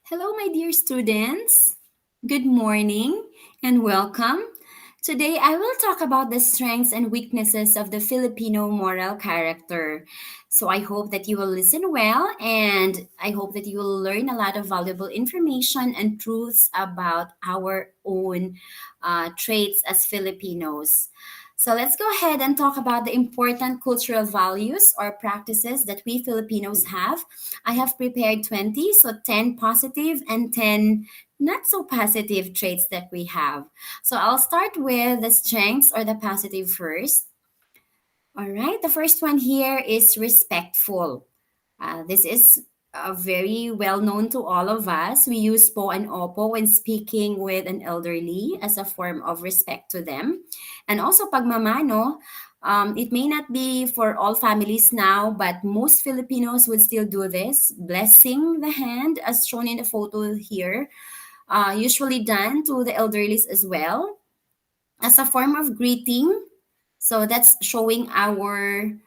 Hello, my dear students. Good morning and welcome. Today, I will talk about the strengths and weaknesses of the Filipino moral character. So, I hope that you will listen well and I hope that you will learn a lot of valuable information and truths about our own traits as Filipinos. So let's go ahead and talk about the important cultural values or practices that we Filipinos have. I have prepared 20, so 10 positive and 10 not so positive traits that we have. So I'll start with the strengths or the positive first. All right, the first one here is respectful. This is very well known to all of us. We use po and opo when speaking with an elderly as a form of respect to them. And also pagmamano, it may not be for all families now, but most Filipinos would still do this, blessing the hand as shown in the photo here, usually done to the elderlies as well as a form of greeting. So that's showing our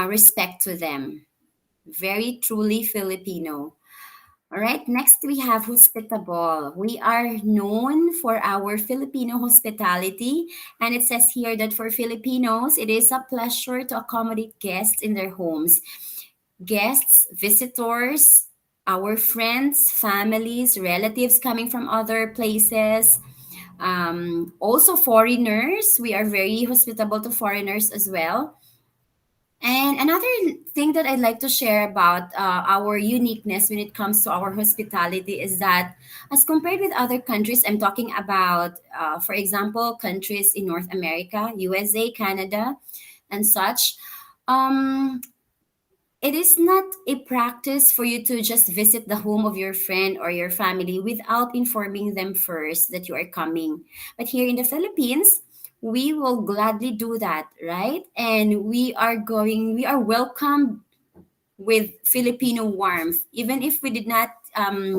respect to them. Very truly Filipino. All right, next we have hospitable. We are known for our Filipino hospitality, and it says here that for Filipinos, it is a pleasure to accommodate guests in their homes. Guests, visitors, our friends, families, relatives coming from other places, also foreigners. We are very hospitable to foreigners as well. And another thing that I'd like to share about our uniqueness when it comes to our hospitality is that, as compared with other countries, I'm talking about, for example, countries in North America, USA, Canada, and such. Um, it is not a practice for you to just visit the home of your friend or your family without informing them first that you are coming. But here in the Philippines, we will gladly do that, right? And we are welcomed with Filipino warmth. Even if we did not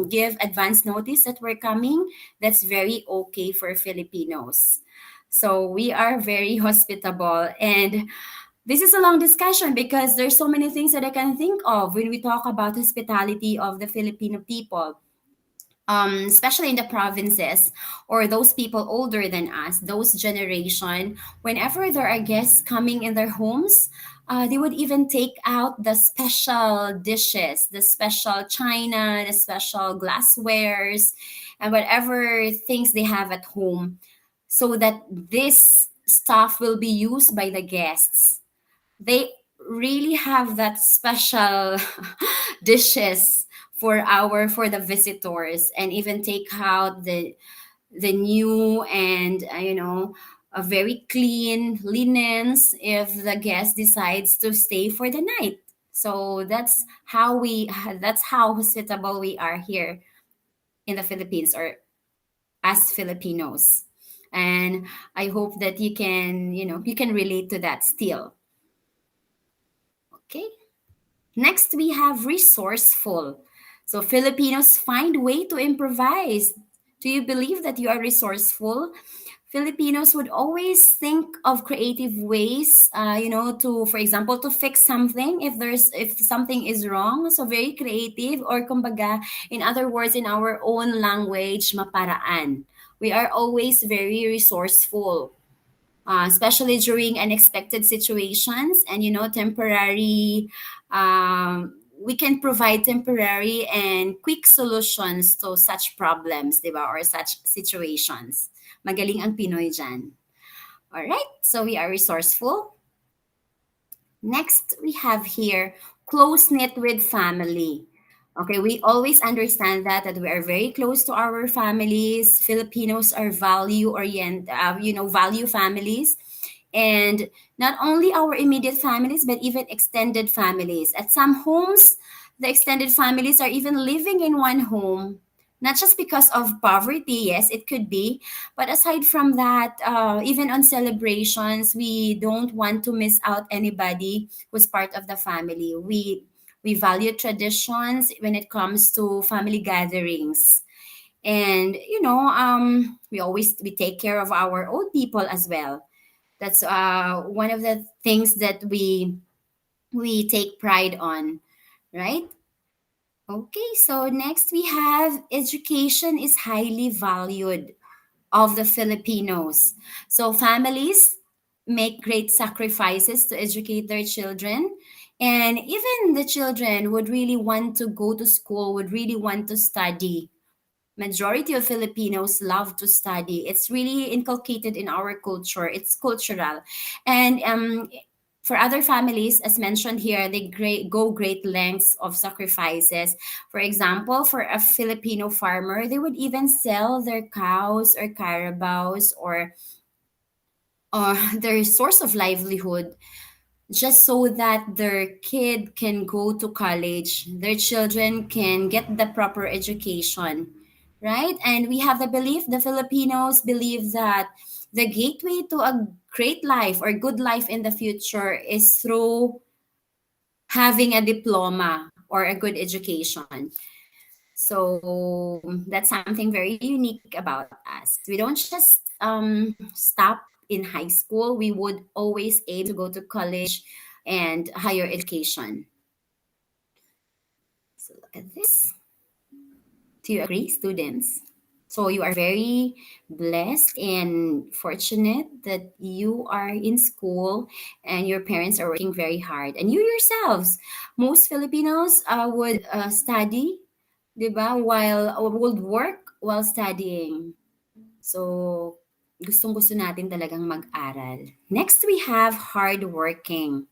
give advance notice that we're coming, that's very okay for Filipinos. So we are very hospitable. And this is a long discussion because there's so many things that I can think of when we talk about hospitality of the Filipino people, especially in the provinces or those people older than us, those generation. Whenever there are guests coming in their homes, they would even take out the special dishes, the special china, the special glasswares, and whatever things they have at home, so that this stuff will be used by the guests. They really have that special dishes for the visitors, and even take out the new and a very clean linens if the guest decides to stay for the night. So that's how hospitable we are here in the Philippines, or as Filipinos. And I hope that you can relate to that still. Okay. Next, we have resourceful. So Filipinos find way to improvise. Do you believe that you are resourceful? Filipinos would always think of creative ways, to, for example, to fix something if something is wrong. So very creative, or kumbaga, in other words, in our own language, maparaan. We are always very resourceful, especially during unexpected situations, and temporary. We can provide temporary and quick solutions to such problems, di ba, or such situations. Magaling ang Pinoy dyan. All right, so we are resourceful. Next, we have here close knit with family. Okay, we always understand that we are very close to our families. Filipinos are value families, and not only our immediate families, but even extended families. At some homes, the extended families are even living in one home, not just because of poverty. Yes, it could be, but aside from that, even on celebrations, we don't want to miss out anybody who's part of the family. We value traditions when it comes to family gatherings, and we take care of our old people as well. That's one of the things that we take pride on, right? Okay, so next we have education is highly valued of the Filipinos. So families make great sacrifices to educate their children. And even the children would really want to go to school, would really want to study. Majority of Filipinos love to study. It's really inculcated in our culture. It's cultural. And for other families, as mentioned here, they go great lengths of sacrifices. For example, for a Filipino farmer, they would even sell their cows or carabaos or their source of livelihood just so that their kid can go to college, their children can get the proper education, right? And we have the belief, the Filipinos believe that the gateway to a great life or good life in the future is through having a diploma or a good education. So that's something very unique about us. We don't just stop in high school. We would always aim to go to college and higher education. So look at this. Do you agree, students? So you are very blessed and fortunate that you are in school and your parents are working very hard. And you yourselves, most Filipinos would study, 'di ba? While would work while studying. So gustong-gusto natin talagang mag-aral. Next we have hardworking.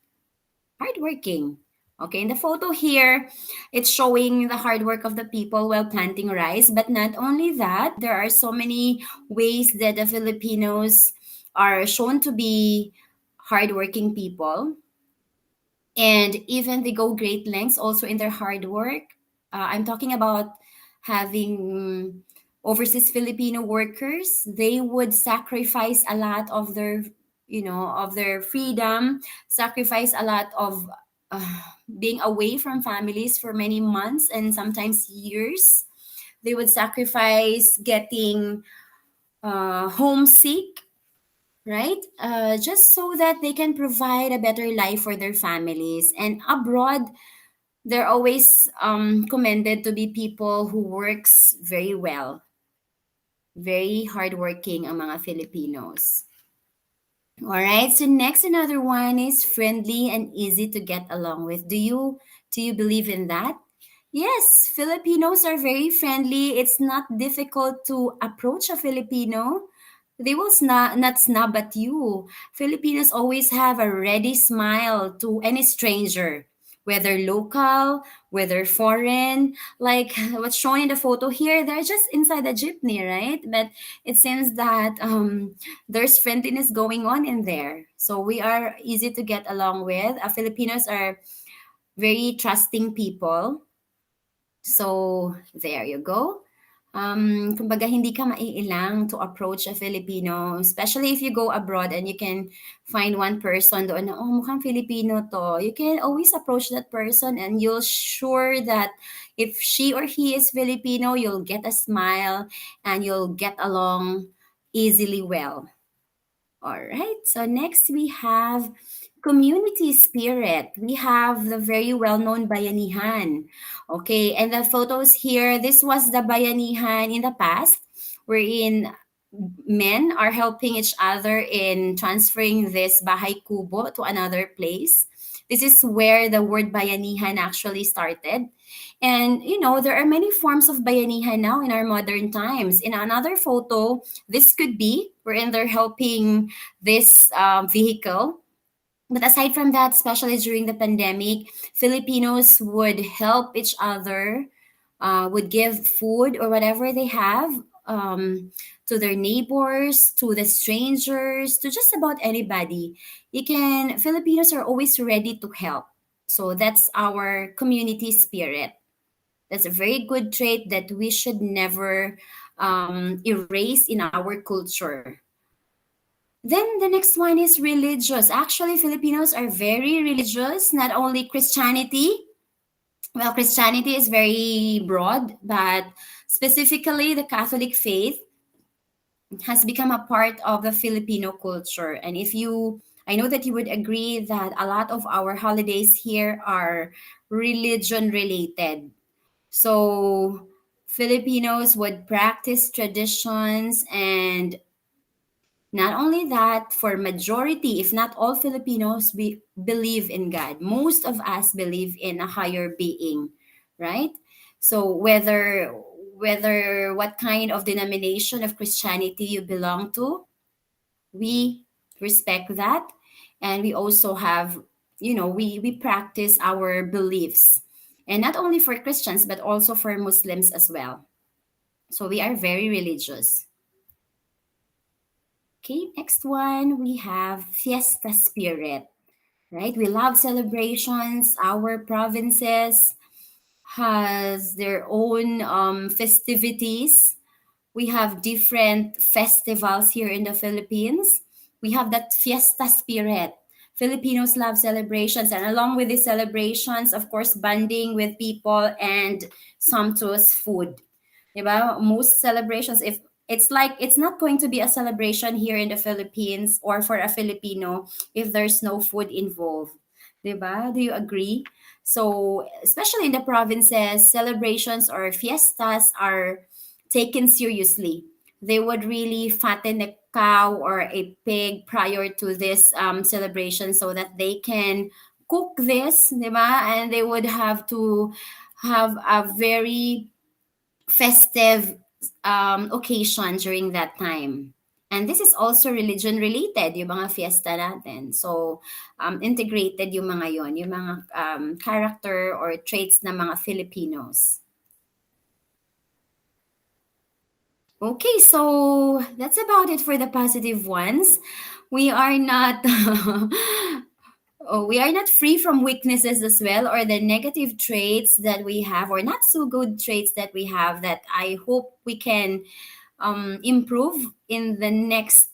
Hardworking. Okay, in the photo here, it's showing the hard work of the people while planting rice. But not only that, there are so many ways that the Filipinos are shown to be hardworking people. And even they go great lengths also in their hard work. I'm talking about having overseas Filipino workers. They would sacrifice a lot of their, of their freedom, sacrifice a lot of uh, being away from families for many months and sometimes years. They would sacrifice getting homesick, right? Just so that they can provide a better life for their families. And abroad, they're always commended to be people who works very well, very hardworking ang mga Filipinos. All right. So next, another one is friendly and easy to get along with. Do you believe in that? Yes, Filipinos are very friendly. It's not difficult to approach a Filipino. They will not snub at you. Filipinos always have a ready smile to any stranger, whether local, whether foreign. Like what's shown in the photo here, they're just inside the jeepney, right? But it seems that there's friendliness going on in there. So we are easy to get along with. Filipinos are very trusting people. So, there you go. Kumbaga, hindi ka maiilang to approach a Filipino, especially if you go abroad and you can find one person doon na, oh, mukhang Filipino to. You can always approach that person and you'll sure that if she or he is Filipino, you'll get a smile and you'll get along easily well. All right. So next we have community spirit. We have the very well-known Bayanihan. Okay, and the photos here, this was the Bayanihan in the past, wherein men are helping each other in transferring this bahay kubo to another place. This is where the word bayanihan actually started. And there are many forms of bayanihan now in our modern times. In another photo, this could be wherein they're helping this vehicle. But aside from that, especially during the pandemic, Filipinos would help each other, would give food or whatever they have to their neighbors, to the strangers, to just about anybody. Filipinos are always ready to help. So that's our community spirit. That's a very good trait that we should never erase in our culture. Then the next one is religious. Actually, Filipinos are very religious, not only Christianity. Well, Christianity is very broad, but specifically the Catholic faith has become a part of the Filipino culture. And I know that you would agree that a lot of our holidays here are religion related. So Filipinos would practice traditions, and not only that, for majority, if not all Filipinos, we believe in God. Most of us believe in a higher being, right? So whether what kind of denomination of Christianity you belong to, we respect that, and we also have, we practice our beliefs, and not only for Christians but also for Muslims as well. So we are very religious. Okay, next one, we have fiesta spirit, right? We love celebrations. Our provinces has their own festivities. We have different festivals here in the Philippines. We have that fiesta spirit. Filipinos love celebrations, and along with the celebrations, of course, bonding with people and sumptuous food. Diba? Most celebrations, if it's like, it's not going to be a celebration here in the Philippines or for a Filipino if there's no food involved. Diba? Do you agree? So, especially in the provinces, celebrations or fiestas are taken seriously. They would really fatten a cow or a pig prior to this celebration so that they can cook this, diba? And they would have to have a very festive occasion during that time. And this is also religion related, yung mga fiesta natin. So, integrated yung mga yon, yung mga character or traits ng mga Filipinos. Okay, so that's about it for the positive ones. We are not we are not free from weaknesses as well, or the negative traits that we have, or not so good traits that we have, that I hope we can improve in the next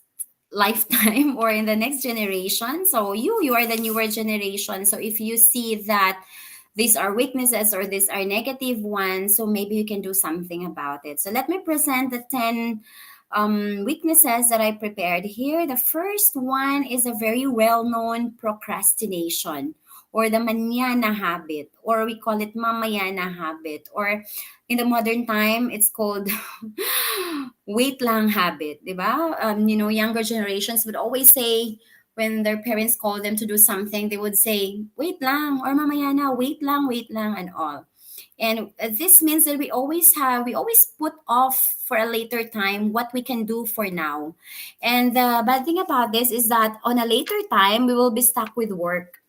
lifetime or in the next generation. So you are the newer generation. So if you see that these are weaknesses or these are negative ones, so maybe you can do something about it. So let me present the 10 weaknesses that I prepared here. The first one is a very well-known procrastination, or the manana habit, or we call it mamayana habit, or in the modern time it's called wait lang habit, di ba? Younger generations would always say, when their parents call them to do something, they would say, wait lang, or mamaya na, wait lang, and all. And this means that we always put off for a later time what we can do for now. And the bad thing about this is that on a later time, we will be stuck with work,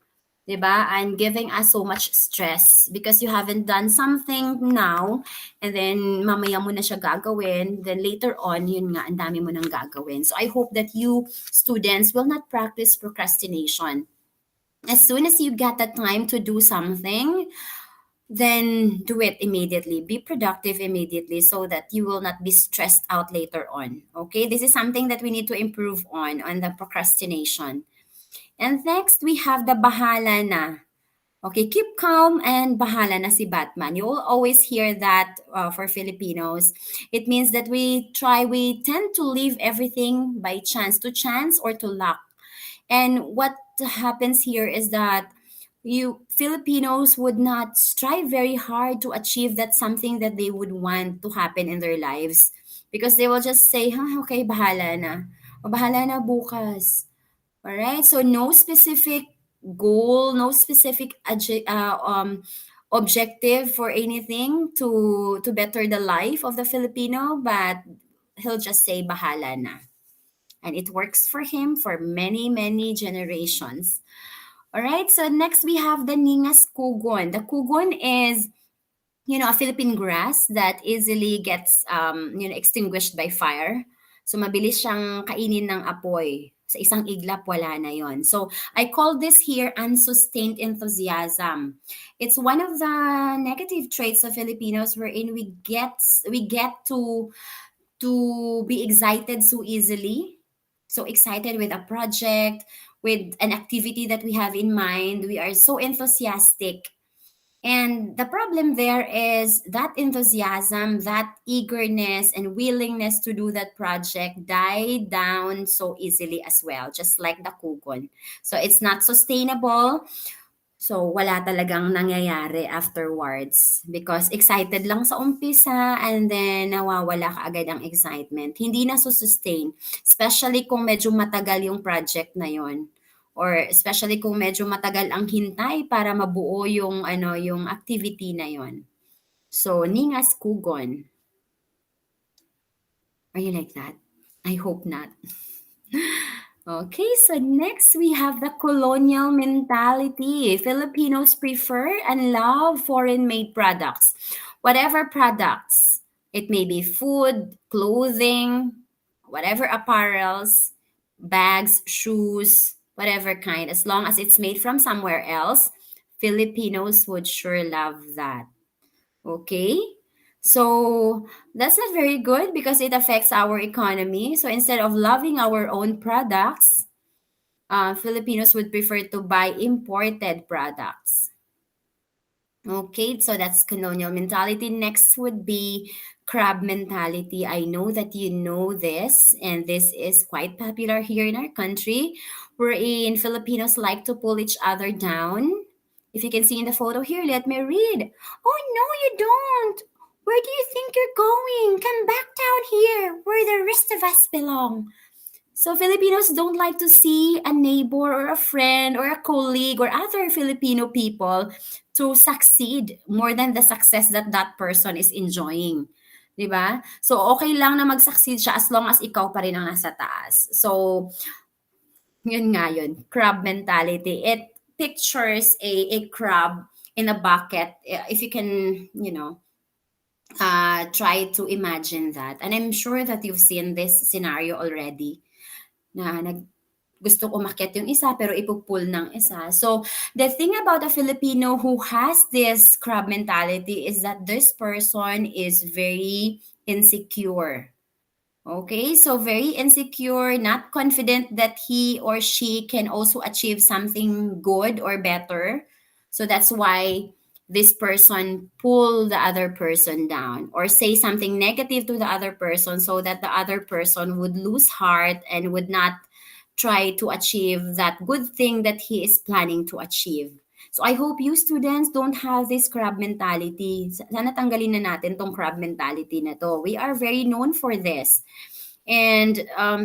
'di ba? And giving us so much stress because you haven't done something now, and then mamaya mo na siya gagawin, then later on, yun nga, ang dami mo nang gagawin. So I hope that you students will not practice procrastination. As soon as you get the time to do something, then do it immediately. Be productive immediately so that you will not be stressed out later on. Okay? This is something that we need to improve on the procrastination. And next, we have the bahala na. Okay, keep calm and bahala na si Batman. You will always hear that for Filipinos. It means that we tend to leave everything by chance to chance or to luck. And what happens here is that you Filipinos would not strive very hard to achieve that something that they would want to happen in their lives, because they will just say, huh, okay, bahala na. O bahala na bukas. All right. So no specific goal, no specific objective for anything to better the life of the Filipino, but he'll just say bahala na. And it works for him for many, many generations. All right. So next we have the ningas kugon. The kugon is, a Philippine grass that easily gets extinguished by fire. So mabilis siyang kainin ng apoy. Sa isang iglap, wala na yon. So I call this here unsustained enthusiasm. It's one of the negative traits of Filipinos, wherein we get to be excited so easily. So excited with a project, with an activity that we have in mind. We are so enthusiastic, and the problem there is that enthusiasm, that eagerness and willingness to do that project die down so easily as well, just like the kugon. So it's not sustainable. So, wala talagang nangyayari afterwards because excited lang sa umpisa and then nawawala kaagad ang excitement. Hindi na sustain, especially kung medyo matagal yung project na yon or especially kung medyo matagal ang hintay para mabuo yung ano yung activity na yon. So, ningas kugon. Are you like that? I hope not. Okay, so next we have the colonial mentality. Filipinos prefer and love foreign made products. Whatever products, it may be food, clothing, whatever apparels, bags, shoes, whatever kind, as long as it's made from somewhere else, Filipinos would sure love that. Okay? So that's not very good because it affects our economy. So instead of loving our own products, Filipinos would prefer to buy imported products. Okay, so that's colonial mentality. Next would be crab mentality. I know that you know this, and this is quite popular here in our country, wherein Filipinos like to pull each other down. If you can see in the photo here, let me read. Oh, no, you don't. Where do you think you're going? Come back down here, where the rest of us belong. So Filipinos don't like to see a neighbor or a friend or a colleague or other Filipino people to succeed more than the success that that person is enjoying. 'Di ba? So okay lang na mag-succeed siya as long as ikaw pa rin ang nasa taas. So yun nga yun, crab mentality. It pictures a crab in a bucket. If you can, try to imagine that. And I'm sure that you've seen this scenario already na gusto umakyat yung isa pero ipupull ng isa. So, the thing about a Filipino who has this crab mentality is that this person is very insecure. Okay, so very insecure, not confident that he or she can also achieve something good or better. So that's why this person pull the other person down or say something negative to the other person so that the other person would lose heart and would not try to achieve that good thing that he is planning to achieve. So I hope you students don't have this crab mentality. Sana tanggalin na natin tong crab mentality na to. We are very known for this. And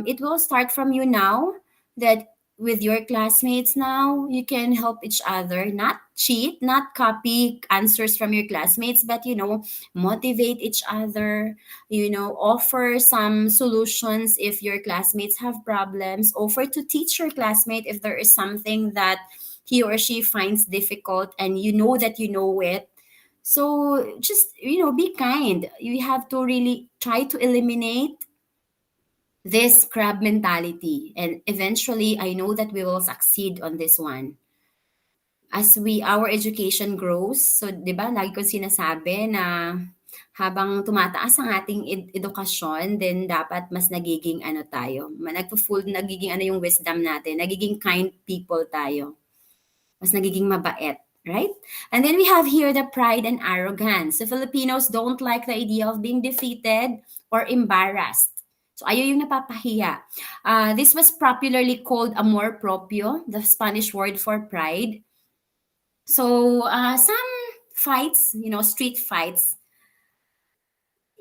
it will start from you now that with your classmates now, you can help each other, not cheat, not copy answers from your classmates, but, motivate each other, offer some solutions if your classmates have problems, offer to teach your classmate if there is something that he or she finds difficult and you know that you know it. So just, be kind. You have to really try to eliminate this crab mentality, and eventually I know that we will succeed on this one as our education grows. So 'di ba lagi ko sinasabi na habang tumataas ang ating edukasyon, then dapat mas nagiging ano tayo, nagpo-full nagiging ano yung wisdom natin, nagiging kind people tayo, mas nagiging mabait, right? And then we have here the pride and arrogance. The Filipinos don't like the idea of being defeated or embarrassed. So ayaw yung napapahiya. This was popularly called amor propio, the Spanish word for pride. So some fights, street fights,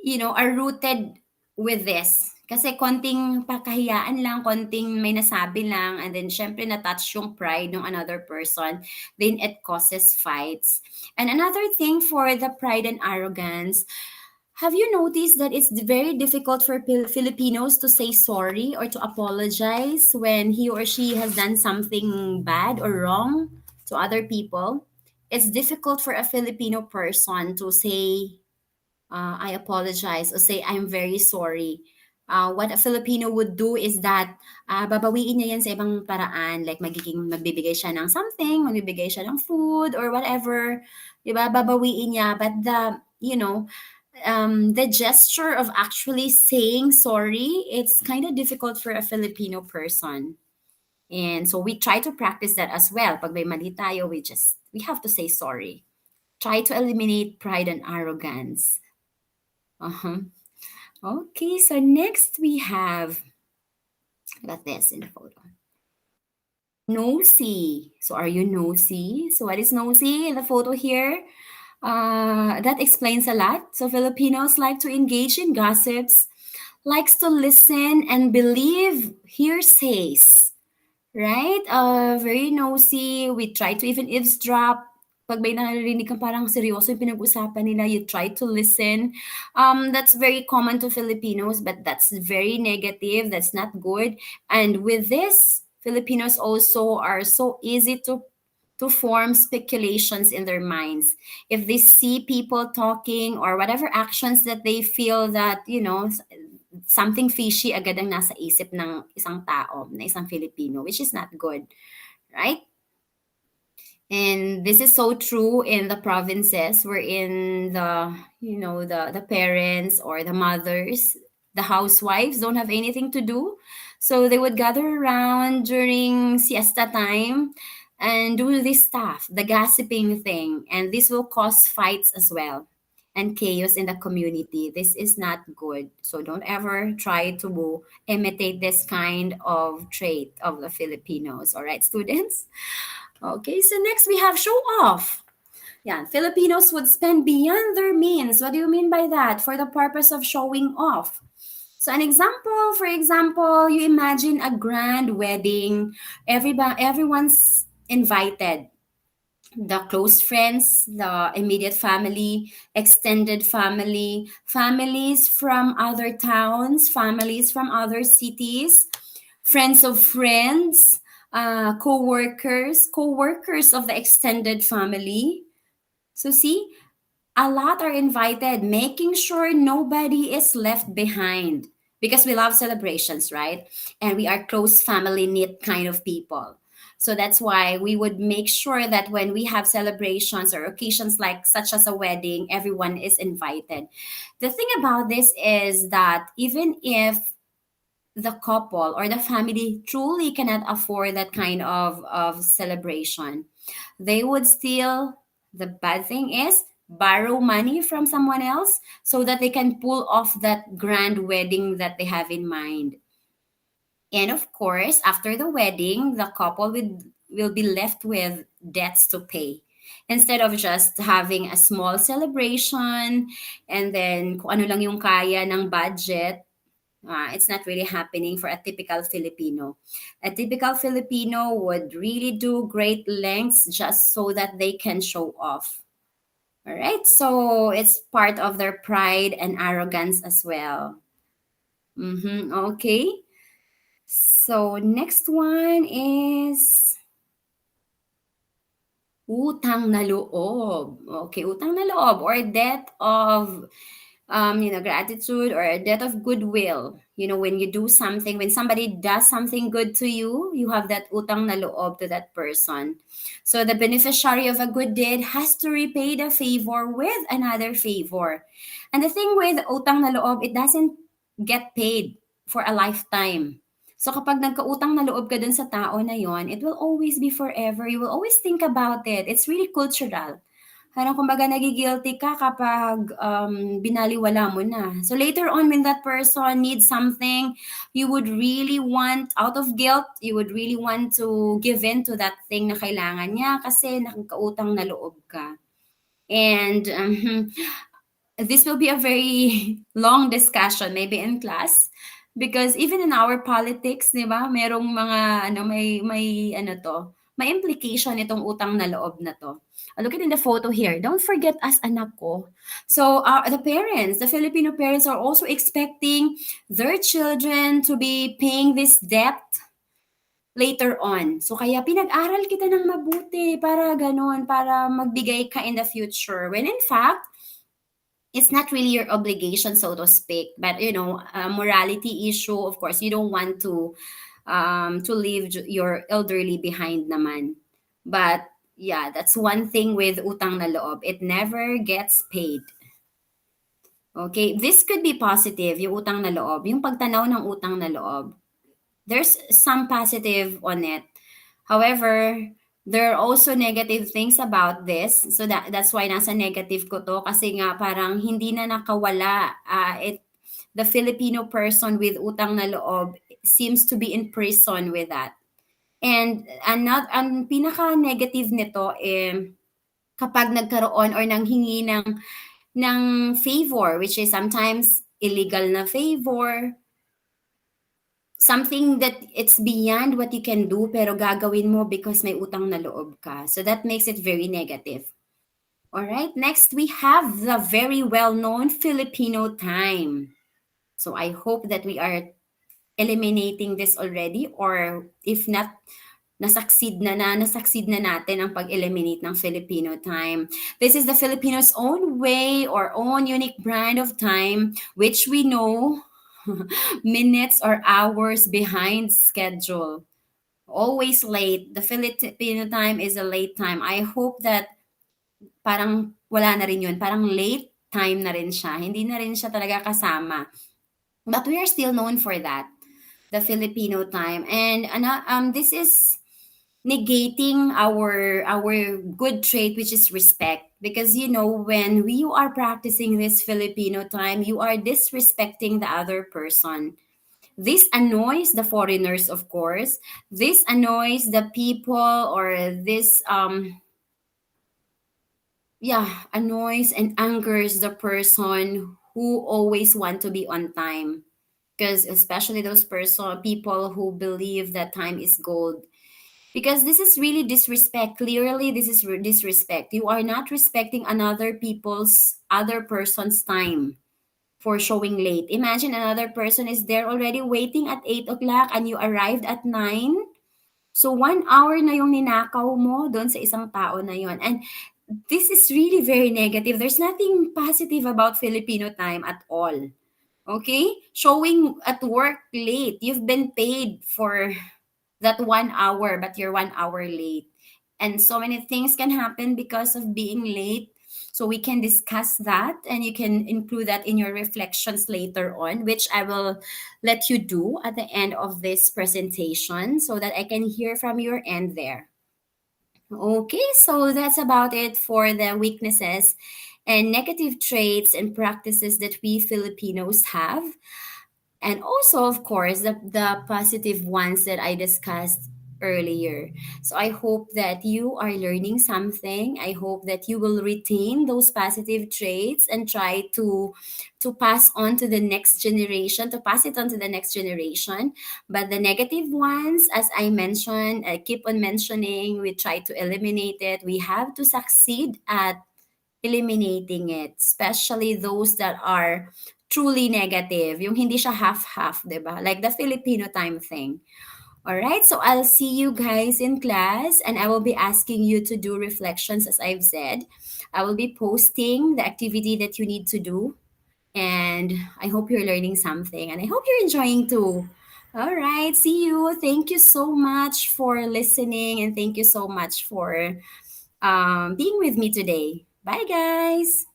are rooted with this. Kasi konting pakahiyaan lang, konting may nasabi lang, and then syempre na-touch yung pride ng another person, then it causes fights. And another thing for the pride and arrogance, have you noticed that it's very difficult for Filipinos to say sorry or to apologize when he or she has done something bad or wrong to other people? It's difficult for a Filipino person to say I apologize or say I'm very sorry. What a Filipino would do is that babawiin niya yan sa ibang paraan, like magbibigay siya ng something, magbibigay siya ng food or whatever, 'di ba? Babawiin niya, but the gesture of actually saying sorry, it's kind of difficult for a Filipino person. And so we try to practice that as well. Pag may mali tayo, we have to say sorry. Try to eliminate pride and arrogance. Uh-huh. Okay, so next we have, I got this in the photo. Nosy. So are you nosy? So what is nosy in the photo here? That explains a lot. So Filipinos like to engage in gossips, likes to listen and believe hearsays. Right? Very nosy. We try to even eavesdrop. Pag may narinig kang parang seryoso yung pinag-usapan nila, you try to listen. That's very common to Filipinos, but that's very negative. That's not good. And with this, Filipinos also are so easy to form speculations in their minds. If they see people talking or whatever actions that they feel that, something fishy agad ang nasa isip ng isang tao, na isang Filipino, which is not good, right? And this is so true in the provinces wherein the parents or the mothers, the housewives don't have anything to do. So they would gather around during siesta time and do this stuff, the gossiping thing. And this will cause fights as well and chaos in the community. This is not good. So don't ever try to imitate this kind of trait of the Filipinos. All right, students? Okay, so next we have show off. Yeah, Filipinos would spend beyond their means. What do you mean by that? For the purpose of showing off. So an example, for example, you imagine a grand wedding. Everyone's invited. The close friends, the immediate family, extended family, families from other towns, families from other cities, friends of friends, co-workers of the extended family. So see, a lot are invited, making sure nobody is left behind because we love celebrations, right? And we are close family knit kind of people. So that's why we would make sure that when we have celebrations or occasions like such as a wedding, everyone is invited. The thing about this is that even if the couple or the family truly cannot afford that kind of celebration, they would still, the bad thing is, borrow money from someone else so that they can pull off that grand wedding that they have in mind. And of course, after the wedding, the couple will be left with debts to pay. Instead of just having a small celebration and then kung ano lang yung kaya ng budget, it's not really happening for a typical Filipino. A typical Filipino would really do great lengths just so that they can show off. All right, so it's part of their pride and arrogance as well. Okay, so next one is utang na loob. Okay, utang na loob or debt of gratitude or a debt of goodwill. When you do something, when somebody does something good to you, you have that utang na loob to that person. So the beneficiary of a good deed has to repay the favor with another favor. And the thing with utang na loob, it doesn't get paid for a lifetime. So kapag nagkautang na loob ka dun sa tao na yon, it will always be forever. You will always think about it. It's really cultural. Parang kumbaga nagigilty ka kapag binaliwala mo na. So later on when that person needs something, you would really want, out of guilt, you would really want to give in to that thing na kailangan niya kasi nakakautang na loob ka. And this will be a very long discussion maybe in class because even in our politics, 'di ba, merong mga may implication itong utang na loob na to. Look at in the photo here. Don't forget us, anak ko. So the parents, the Filipino parents are also expecting their children to be paying this debt later on. So kaya pinag-aral kita ng mabuti para ganon, para magbigay ka in the future. When in fact, it's not really your obligation, so to speak, but a morality issue. Of course, you don't want to leave your elderly behind naman. But yeah, that's one thing with utang na loob. It never gets paid. Okay, this could be positive, yung utang na loob, yung pagtanaw ng utang na loob. There's some positive on it. However, there are also negative things about this. So that's why nasa negative ko to kasi nga parang hindi na nakawala. The Filipino person with utang na loob seems to be in prison with that. And ang pinaka-negative nito, kapag nagkaroon or nanghingi ng favor, which is sometimes illegal na favor, something that it's beyond what you can do pero gagawin mo because may utang na loob ka. So that makes it very negative. All right, next we have the very well-known Filipino time. So I hope that we are eliminating this already, or if not, nasaksid na natin ang pag-eliminate ng Filipino time. This is the Filipinos' own way or own unique brand of time, which we know minutes or hours behind schedule. Always late. The Filipino time is a late time. I hope that parang wala na rin yun. Parang late time na rin siya. Hindi na rin siya talaga kasama. But we are still known for that, the Filipino time. And this is negating our good trait, which is respect, because when you are practicing this Filipino time, you are disrespecting the other person. This annoys the foreigners, of course. This annoys the people, or this yeah, annoys and angers the person who always want to be on time, because especially those people who believe that time is gold, because this is really disrespect. Clearly this is disrespect. You are not respecting other person's time for showing late. Imagine another person is there already waiting at 8 o'clock and you arrived at 9. So 1 hour na yung ninakaw mo doon sa isang tao na yon. And this is really very negative. There's nothing positive about Filipino time at all. Okay? Showing at work late. You've been paid for that 1 hour, but you're 1 hour late. And so many things can happen because of being late. So we can discuss that, and you can include that in your reflections later on, which I will let you do at the end of this presentation so that I can hear from your end there. Okay, so that's about it for the weaknesses and negative traits and practices that we Filipinos have. And also, of course, the positive ones that I discussed earlier. So I hope that you are learning something. I hope that you will retain those positive traits and try to pass on to the next generation, to pass it on to the next generation. But the negative ones, as I mentioned, I keep on mentioning, we try to eliminate it. We have to succeed at eliminating it, especially those that are truly negative, yung hindi siya half-half, 'di ba? Like the Filipino time thing. All right, so I'll see you guys in class, and I will be asking you to do reflections as I've said. I will be posting the activity that you need to do, and I hope you're learning something, and I hope you're enjoying too. All right, see you. Thank you so much for listening, and thank you so much for being with me today. Bye, guys.